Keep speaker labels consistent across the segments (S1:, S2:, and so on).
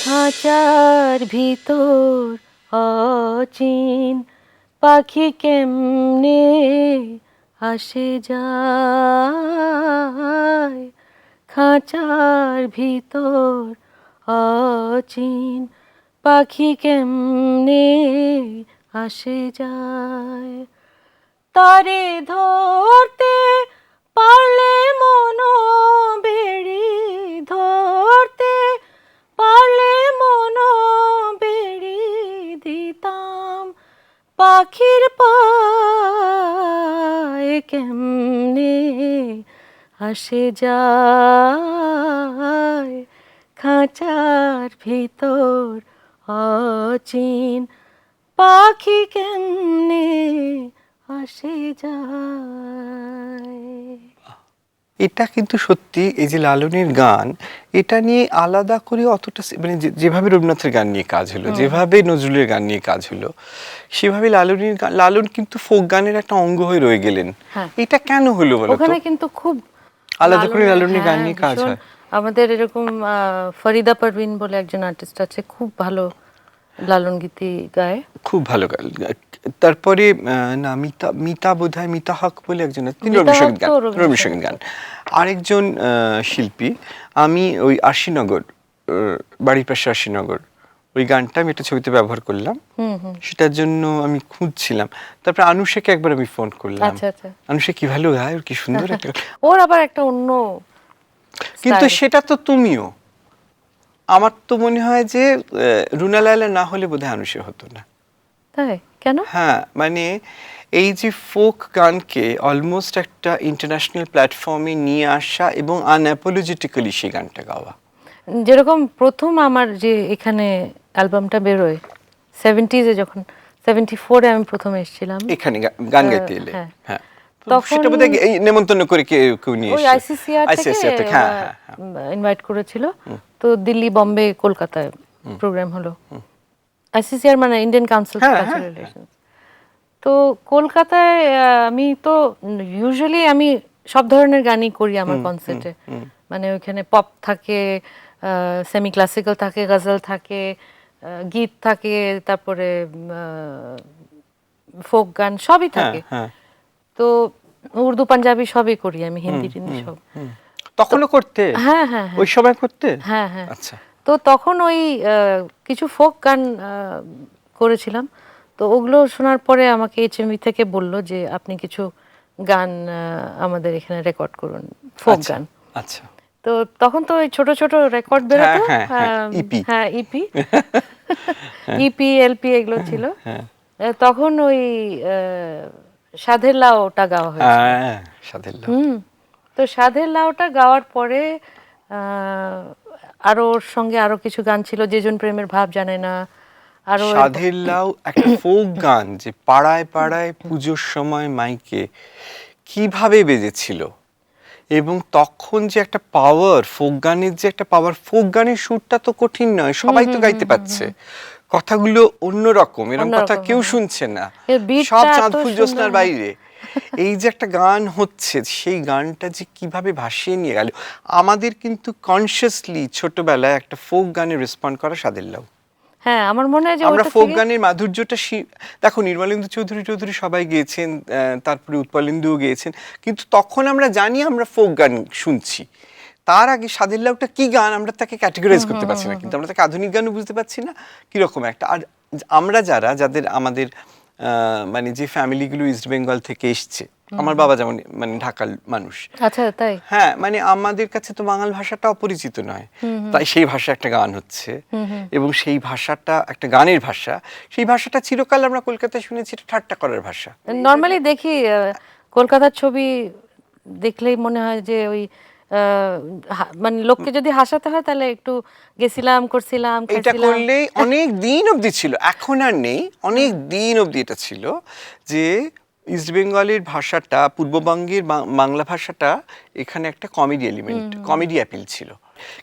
S1: খাঁচার ভিতর অচিন পাখি কেমনে আসে যায়। খাঁচার ভিতর অচিন পাখি কেমনে আসে যায়। তারে ধরতে পারলে মনো বেড়ি, ধরতে পারলে মনো বেড়ি দিতাম পাখির পায় কেমনে আসে যায়। খাঁচার ভিতর অচিন পাখি কেমনে আসে যায়।
S2: এটা কিন্তু সত্যি, এই যে লালনের গান, এটা নিয়ে আলাদা করে অতটা মানে যেভাবে রবীন্দ্রনাথের গান নিয়ে কাজ হলো, যেভাবে নজরুলের গান নিয়ে কাজ হলো, সেভাবে লালন কিন্তু ফোক গানের একটা অঙ্গ হয়ে রয়ে গেলেন। এটা কেন হলো বলো তো?
S1: ওখানে কিন্তু খুব
S2: আলাদা করে লালনের গান নিয়ে কাজ হয়।
S1: আমাদের এরকম ফরিদা পারভিন বলে একজন আর্টিস্ট আছে, খুব ভালো লালন গীতি গায়,
S2: খুব ভালো গান। তারপরে না মিতা বোধহয় মিতা হক বলে একজন, তিনি রবীন্দ্রসঙ্গীত গান। আরেকজন শিল্পী, আমি ওই আরশিনগর, বাড়ির পাশে আরশিনগর, ওই গানটা আমি একটা ছবিতে ব্যবহার করলাম, সেটার জন্য আমি খুঁজছিলাম। তারপরে আনুষাকে একবার আমি ফোন করলাম, আনুষা কি ভালো গায়, ওর কি সুন্দর একটা,
S1: ওর আবার একটা অন্য,
S2: কিন্তু সেটা তো তুমিও, আমার তো মনে হয় যে রুনা লায়লা না হলে বোধহয় আনুষা হতো না।
S1: তাই কেন?
S2: হ্যাঁ, মানে এই যে ফোক গানকে অলমোস্ট একটা ইন্টারন্যাশনাল প্ল্যাটফর্মে নিয়ে আসা এবং আনঅ্যাপোলজেটিক্যালি সেই গানটা গাওয়া।
S1: যেরকম প্রথম আমার যে এখানে অ্যালবামটা বেরোয় 70s যখন, 74-এ আমি প্রথম এসেছিলাম
S2: এখানে গান গাইতে এলে। হ্যাঁ,
S1: তখন
S2: সেটা বোধহয় এই নেমন্তন্ন করে কেউ নিয়ে এসেছে,
S1: ওই আইসিসিআর থেকে ইনভাইট করেছিল, তো দিল্লি, বম্বে, কলকাতায় প্রোগ্রাম হলো। আইসিসিআর মানে Indian council for cultural relations. তো কলকাতায় আমি তো ইউজুয়ালি আমি সব ধরনের গানই করি আমার কনসার্টে, মানে ওইখানে পপ থাকে, সেমি ক্লাসিক্যাল থাকে, গজল থাকে, গীত থাকে, তারপরে ফোক গান সবই থাকে। তো উর্দু, পাঞ্জাবি সবই করি আমি, হিন্দি টিন্দি সব।
S2: তখনও করতে?
S1: হ্যাঁ হ্যাঁ,
S2: ওই সময় করতে?
S1: হ্যাঁ হ্যাঁ।
S2: আচ্ছা।
S1: তো তখন ওই কিছু ফোক গান করেছিলাম, তো ওগুলো শোনার পরে আমাকে এইচএমভি থেকে বললো যে আপনি কিছু গান আমাদের এখানে রেকর্ড করুন, ফোক গান।
S2: আচ্ছা।
S1: তো তখন তো ওই ছোট ছোট রেকর্ড বেরোতো, হ্যাঁ ইপি ইপি এলপি এগুলো ছিল। তখন ওই সাধের লাউটা গাওয়া হয়েছিল।
S2: সাধের লাউ।
S1: তো সাধের লাউটা গাওয়ার পরে আরো ওর সঙ্গে আরো কিছু গান ছিল, যেজন প্রেমের ভাব জানে না, আরো
S2: সাধের লাউ একটা ফোক গান, যে পাড়ায় পাড়ায় পুজোর সময় মাইকে কিভাবে বেজেছিল, এবং তখন যে একটা পাওয়ার, ফোক গানের যে একটা পাওয়ার, ফোক গানের সুরটা তো কঠিন নয়, সবাই তো গাইতে পারছে, কথাগুলো অন্যরকম, এরকম কথা কেউ শুনছে না, সব চাঁদ ফুল জ্যোৎস্নার বাইরে। এই যে একটা গান হচ্ছে, সেই গানটা যে কিভাবে ভাসিয়ে নিয়ে গেল আমাদের, কিন্তু কনসিয়াসলি ছোটবেলায় একটা ফোক গানে রেসপন্ড করা সাধের লাউ।
S1: হ্যাঁ, আমার মনে হয় যে
S2: আমরা ফোক গানের মাধুর্যটা দেখো, নির্মলেন্দু চৌধুরী সবাই গেয়েছেন, তারপরে উৎপলেন্দুও গেয়েছেন, কিন্তু তখন আমরা জানি আমরা ফোক গান শুনছি। তার আগে সাধের লাউটা কি গান আমরা তাকে ক্যাটেগরাইজ করতে পারছি না, কিন্তু আমরা তাকে আধুনিক গানও বুঝতে পারছি না কিরকম একটা। আর আমরা যাদের আমাদের মানে যে ফ্যামিলিগুলো ইস্ট বেঙ্গল থেকে এসছে, আমার বাবা যেমন মানে ঢাকার মানুষ,
S1: আচ্ছা তাই,
S2: হ্যাঁ, মানে আমাদের কাছে তো বাংলা ভাষাটা অপরিচিত নয়, তাই সেই ভাষা একটা গান হচ্ছে, এবং সেই ভাষাটা একটা গানের ভাষা, সেই ভাষাটা চিরকাল আমরা কলকাতায় শুনেছি এটা ঠাট্টা করার ভাষা।
S1: নর্মালি দেখি কলকাতার ছবি দেখলেই মনে হয় যে ওই মানে লোককে যদি হাসাতে হয় তাহলে একটু গেছিলাম, করছিলাম,
S2: এটা করলেই অনেক দিন অবধি ছিল, এখন আর নেই, অনেক দিন অবধি এটা ছিল যে ইস্ট বেঙ্গলের ভাষাটা, পূর্ববঙ্গের বাংলা ভাষাটা এখানে একটা কমেডি এলিমেন্ট, কমেডি অ্যাপিল ছিল।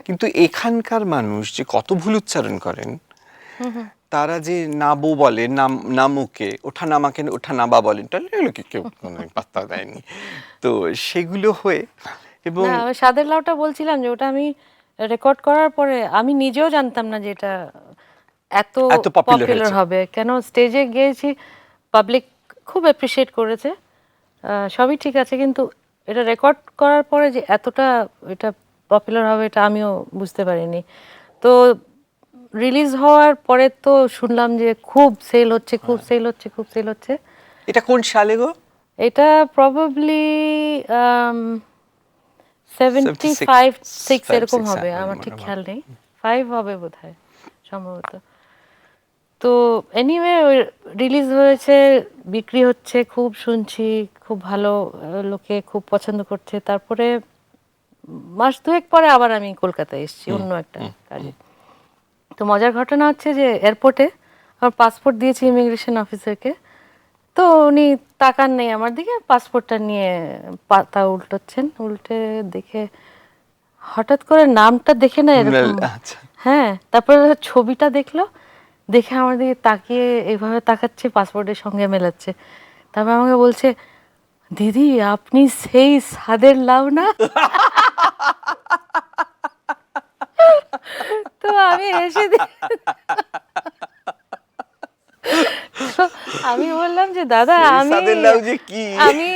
S2: কিন্তু এখানকার মানুষ যে কত ভুল উচ্চারণ করেন, তারা যে নাবো বলে, নামুকে ওঠা নামাকে ওঠা নাবা বলেন, তাহলে কেউ পাত্তা দেয়নি। তো সেগুলো হয়ে, এবং
S1: সাধের লাউটা বলছিলাম যে ওটা আমি রেকর্ড করার পরে আমি নিজেও জানতাম না যে এটা এত
S2: এত popular
S1: পপুলার
S2: হয়েছে।
S1: হবে, কেন স্টেজে গিয়েছি, পাবলিক খুব অ্যাপ্রিসিয়েট করেছে, সবই ঠিক আছে, কিন্তু এটা রেকর্ড করার পরে যে এতটা এটা পপুলার হবে এটা আমিও বুঝতে পারিনি। তো রিলিজ হওয়ার পরে তো শুনলাম যে খুব সেল হচ্ছে, খুব সেল হচ্ছে, খুব সেল হচ্ছে।
S2: এটা কোন সালে গো?
S1: এটা প্রবাবলি 75-6 এরকম হবে, আমার ঠিক খেয়াল নেই, 5 হবে বোধহয় সম্ভবত। তো এনিওয়ে রিলিজ হয়েছে, বিক্রি হচ্ছে, খুব শুনছি, খুব ভালো, লোকে খুব পছন্দ করছে। তারপরে মাস দুয়েক পরে আবার আমি কলকাতায় এসেছি অন্য একটা কাজে। তো মজার ঘটনা হচ্ছে যে এয়ারপোর্টে আমার পাসপোর্ট দিয়েছি ইমিগ্রেশন অফিসারকে, তো উনি তাকান নেই আমার দিকে, পাসপোর্টটা নিয়ে পাতা উল্টোচ্ছেন, উল্টে দেখে হঠাৎ করে নামটা দেখে না এরকম,
S2: আচ্ছা।
S1: হ্যাঁ, তারপরে ছবিটা দেখলো, দেখে আমার দিকে তাকিয়ে এইভাবে তাকাচ্ছে, পাসপোর্টের সঙ্গে মেলাচ্ছে, তারপর আমাকে বলছে, দিদি আপনি সেই সাদের লাউ না? তো আমি এসে আমি বললাম যে দাদা
S2: সেই
S1: আমি
S2: সাদের লাউ যে কি?
S1: আমি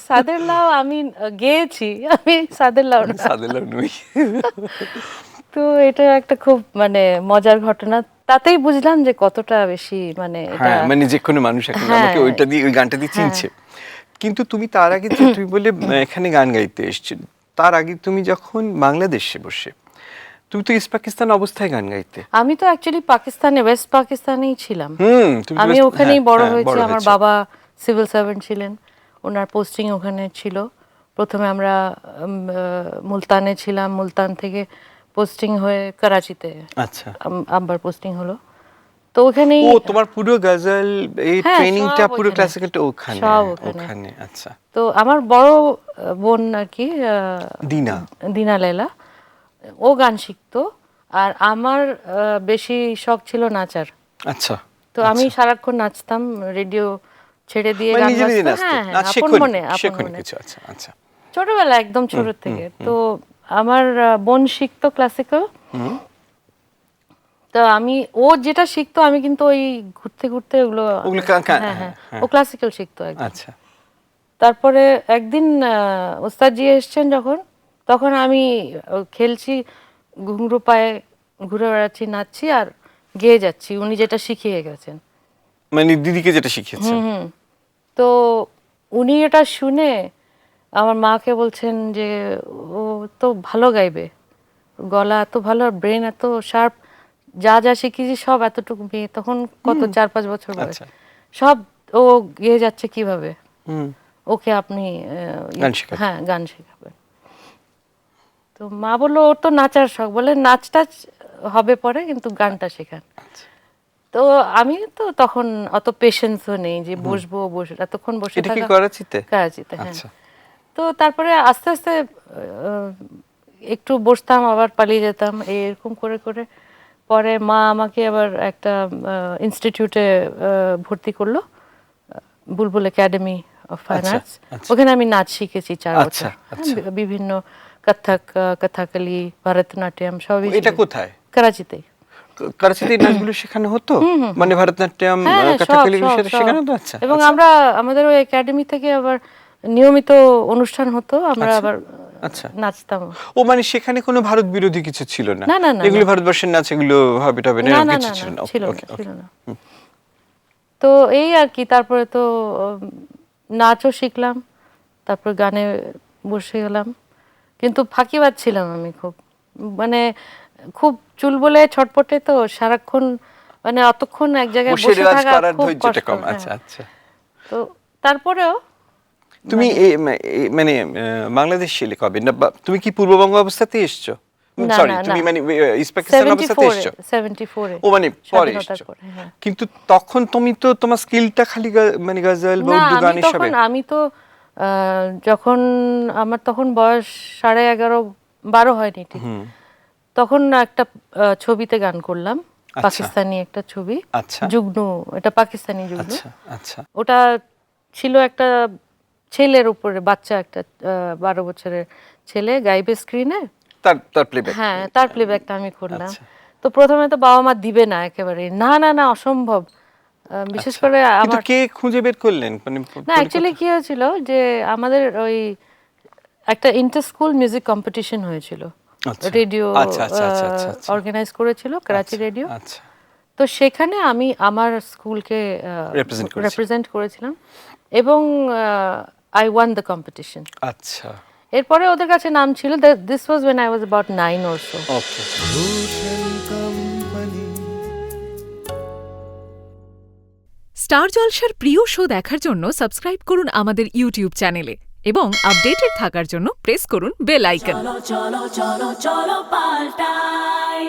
S1: সাদের লাউ আমি গেয়েছি, আমি সাদের লাউ না।
S2: সাদের লাউ নই।
S1: তো এটা একটা খুব মানে মজার ঘটনা, তাতেই বুঝলাম যে কতটা বেশি মানে এটা,
S2: হ্যাঁ, মানে যে কোনো মানুষ এখন
S1: হ্যাঁ,
S2: আমাকে ওইটা দিয়ে, ওই গানটা দিয়ে
S1: হ্যাঁ।
S2: চিনছে। কিন্তু তুমি তার আগে যে তুমি বলে এখানে গান গাইতে এসছো, তার আগে তুমি যখন বাংলাদেশে বসে, তুমি তো ইস্ট পাকিস্তান অবস্থায় গান গাইতে।
S1: আমি তো অ্যাকচুয়ালি পাকিস্তানে, ওয়েস্ট পাকিস্তানেই ছিলাম।
S2: তুমি তো
S1: আমি
S2: বেশ-
S1: ওখানেই
S2: হ্যাঁ,
S1: বড়
S2: হ্যাঁ,
S1: হয়েছি, আমার
S2: হয়েছো।
S1: বাবা সিভিল সার্ভেন্ট ছিলেন, ওনার পোস্টিং ওখানে ছিল। প্রথমে আমরা মুলতানে ছিলাম, মুলতান থেকে পোস্টিং হয়ে করাচিতে
S2: আচ্ছা।
S1: আব্বার পোস্টিং হলো, তো ওখানেই,
S2: ও তোমার পুরো গজল এই
S1: হ্যাঁ,
S2: ট্রেনিংটা
S1: সব
S2: পুরো
S1: ওখানে।
S2: ক্লাসিক্যালটা ওখানে,
S1: সব ওখানে।
S2: ওখানে। আচ্ছা।
S1: তো আমার বড় বোন আর কি,
S2: দিনা।
S1: দিনা লেলা, ও গান শিখতো, আর আমার বেশি শখ ছিল নাচার।
S2: আচ্ছা।
S1: তো আমি সারাক্ষণ নাচতাম, রেডিও ছেড়ে দিয়ে
S2: মানে
S1: গান
S2: নিজে নিজে
S1: বাজতো,
S2: নাচতে,
S1: হ্যাঁ হ্যাঁ,
S2: নাচ
S1: আপন
S2: শেখোনি,
S1: মনে, আপন
S2: শেখোনি
S1: মনে,
S2: কিছু। আচ্ছা, আচ্ছা।
S1: ছোটবেলা, একদম ছোট থেকে। তো আমার বোন শিখতো ক্লাসিক্যাল, তো আমি, ও যেটা শিখতো আমি কিন্তু ওই ঘুরতে ঘুরতে ওগুলো,
S2: ওগুলো
S1: হ্যাঁ হ্যাঁ, ও ক্লাসিক্যাল শিখতো একদম।
S2: আচ্ছা।
S1: তারপরে একদিন ওস্তাদজি এসছেন যখন, তখন আমি খেলছি, ঘুঙরু পায়ে ঘুরে বেড়াচ্ছি, নাচছি আর গেয়ে যাচ্ছি, উনি যেটা শিখিয়ে গেছেন।
S2: মানে দিদিকে যেটা শিখিয়েছেন।
S1: তো উনি এটা শুনে আমার মাকে বলছেন যে ও তো ভালো গাইবে, গলা এত ভালো, ব্রেন এত শার্প, যা যা শিখেছি সব এতটুকু মেয়ে, তখন কত 4-5 বছর বয়স,
S2: আচ্ছা।
S1: সব ও গেয়ে যাচ্ছে কিভাবে,
S2: হুম।
S1: ওকে আপনি
S2: গান শেখাবেন।
S1: হ্যাঁ গান শেখাবেন। তো মা বললো ওর তো নাচার শখ, বলে নাচ টাচ হবে পরে, কিন্তু গানটা শেখান। তো আমি তো তখন অত পেশেন্সও নেই যে বসবো, বসে এতক্ষণ বসে
S2: এটা কি
S1: থাকা।
S2: করাচিতে?
S1: করাচিতে, হ্যাঁ।
S2: আচ্ছা।
S1: তো তারপরে আস্তে আস্তে একটু বসতাম, আবার পালিয়ে যেতাম, এরকম করে করে পরে মা আমাকে আবার একটা ইনস্টিটিউটে ভর্তি করলো, বুলবুল একাডেমি অফ ফাইন
S2: আচ্ছা,
S1: আর্টস।
S2: আচ্ছা।
S1: ওখানে আমি নাচ শিখেছি 4
S2: আচ্ছা,
S1: বছর,
S2: আচ্ছা।
S1: বিভিন্ন কত্থক, কথাকলি, ভরতনাট্যম সবই
S2: এটা
S1: শিখেছি।
S2: কোথায়?
S1: করাচিতেই।
S2: করাচিতে এই নাচগুলো শেখানো হতো? মানে ভরতনাট্যম,
S1: হ্যাঁ হ্যাঁ, সব
S2: কথাকলি
S1: সব
S2: বিষয়ে
S1: সব।
S2: শেখানো হতো? আচ্ছা।
S1: এবং
S2: আচ্ছা।
S1: আমরা, আমাদের ওই একাডেমি থেকে আবার নিয়মিত অনুষ্ঠান হতো, আমরা
S2: আচ্ছা,
S1: আবার
S2: আচ্ছা।
S1: নাচতাম।
S2: ও মানে সেখানে কোনো ভারত বিরোধী কিছু ছিল না?
S1: না, না, না,
S2: এগুলো
S1: না।
S2: ভারতবর্ষের নাচ, এগুলো হবে টাবে না,
S1: না
S2: এরকম
S1: না
S2: কিছু
S1: না
S2: ছিল
S1: না,
S2: না? ওকে,
S1: ছিল না,
S2: ওকে,
S1: ছিল
S2: ওকে।
S1: না। তো এই আর কি, তারপরে তো নাচও শিখলাম, তারপর গানে বসে গেলাম, কিন্তু ফাঁকিবাজ ছিলাম আমি খুব, মানে খুব চুলবুলে ছটপটে, তো সারাক্ষণ মানে অতক্ষণ এক জায়গায়
S2: বসে
S1: বসে
S2: রেওয়াজ
S1: থাকা
S2: করার
S1: খুব
S2: ধৈর্যটা
S1: কষ্ট,
S2: কম।
S1: হ্যাঁ।
S2: আচ্ছা, আচ্ছা।
S1: তো তারপরেও
S2: তুমি মানে বাংলাদেশ ছিলে কবে? না তুমি কি পূর্ববঙ্গ অবস্থাতে এসছো?
S1: না
S2: সরি,
S1: না
S2: তুমি
S1: না,
S2: মানে ইস্ট পাকিস্তান অবস্থাতে
S1: 74-এ,
S2: এসছো?
S1: 74-এ
S2: ও মানে পরে
S1: স্বাধীনতার
S2: এসছো।
S1: পরে, হ্যাঁ।
S2: কিন্তু তখন তুমি তো তোমার স্কিলটা খালি মানে গজল বা
S1: না,
S2: উর্দু
S1: আমি
S2: গান
S1: তখন,
S2: এসবে।
S1: আমি তো যখন আমার তখন বয়স 11.5-12 হয়নি ঠিক, তখন একটা ছবিতে গান করলাম,
S2: আচ্ছা।
S1: পাকিস্তানি একটা ছবি,
S2: আচ্ছা,
S1: জুগনু, এটা পাকিস্তানি জুগনু।
S2: আচ্ছা, আচ্ছা।
S1: ওটা ছিল একটা ছেলের উপরে, বাচ্চা একটা 12 বছরের ছেলে গাইবে স্ক্রিনে,
S2: তার প্লেব্যাক।
S1: হ্যাঁ, তার প্লেব্যাকটা আমি করলাম।
S2: আচ্ছা।
S1: তো প্রথমে তো বাবা মা দিবে না একেবারে, না না না অসম্ভব। বিশেষ করে
S2: কিন্তু
S1: আমার
S2: কে খুঁজে বের করলেন মানে
S1: না অ্যাকচুয়ালি কি হয়েছিল যে আমাদের ওই একটা ইন্টার স্কুল মিউজিক কম্পিটিশন হয়েছিল,
S2: আচ্ছা।
S1: রেডিও
S2: আচ্ছা, আচ্ছা, আচ্ছা, আচ্ছা, আচ্ছা।
S1: অর্গানাইজ করেছিল করাচি
S2: আচ্ছা,
S1: রেডিও।
S2: আচ্ছা।
S1: তো সেখানে আমি আমার স্কুলকে
S2: Represent করেছি।
S1: রিপ্রেজেন্ট করেছিলাম এবং আই ওয়ান দ্য কম্পিটিশন।
S2: আচ্ছা,
S1: এরপরে ওদের কাছে নাম ছিল, this was when I was about 9 or so.
S2: Okay.
S3: Star জলসার প্রিয় শো দেখার জন্য সাবস্ক্রাইব করুন আমাদের ইউটিউব চ্যানেলে এবং আপডেটেড থাকার জন্য প্রেস করুন বেল আইকন।
S4: চলো চলো চলো চলো পাল্টাই